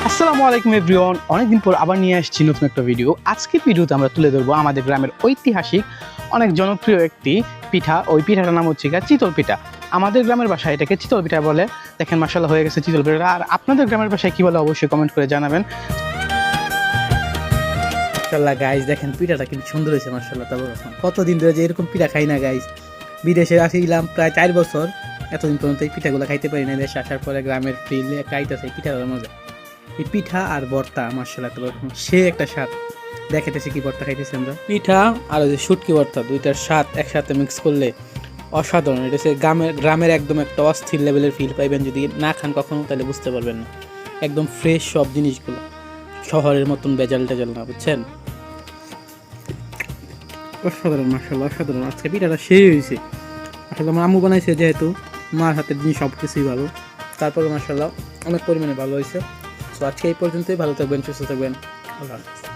আসসালামু আলাইকুম এভরিওয়ান, অনেকদিন পর আবার নিয়ে আসছি নতুন একটা ভিডিও। আজকের ভিডিওতে আমরা তুলে ধরবো আমাদের গ্রামের ঐতিহাসিক অনেক জনপ্রিয় একটি পিঠা। ওই পিঠাটার নাম হচ্ছে চিতল পিঠা। আমাদের গ্রামের ভাষায় এটাকে চিতল পিঠা বলে। দেখেন মাশাআল্লাহ হয়ে গেছে চিতল পিঠা। আর আপনাদের গ্রামের ভাষায় কী বলে অবশ্যই কমেন্ট করে জানাবেন। মাশাআল্লাহ গাইস, দেখেন পিঠাটা কিন্তু সুন্দর হয়েছে মাশাআল্লাহ। তারপর কতদিন ধরে যে এরকম পিঠা খাই না গাইস। বিদেশে আসিলাম প্রায় 4 বছর, এতদিন পর্যন্ত এই পিঠাগুলো খাইতে পারি না। দেশে আসার পরে গ্রামের ফিল্ডে খাইতেছে এই পিঠাগুলোর মজা। এই পিঠা আর ভর্তা মাশাআল্লাহ তারপর সে একটা স্বাদ। দেখাইতেছি কি ভর্তা খাইতেছি আমরা, পিঠা আর ওই যে শুটকি ভর্তা, দুইটার স্বাদ একসাথে মিক্স করলে অসাধারণ। এটা হচ্ছে গ্রামের একদম একটা অস্থির লেভেলের ফিল পাইবেন। যদি না খান কখনো তাহলে বুঝতে পারবেন না। একদম ফ্রেশ সব জিনিসগুলো, শহরের মতন বেজাল টেজাল না, বুঝছেন? অসাধারণ মাশাআল্লাহ, অসাধারণ। আজকে পিঠাটা সেই হয়েছে। আসলে আমার আম্মু বানাইছে, যেহেতু মার হাতের জিনিস সব কিছুই ভালো। তারপরে মাশাআল্লাহ অনেক পরিমাণে ভালো হয়েছে। তো আজকে এই পর্যন্তই। ভালো থাকবেন, সুস্থ থাকবেন। আল্লাহ হাফেজ।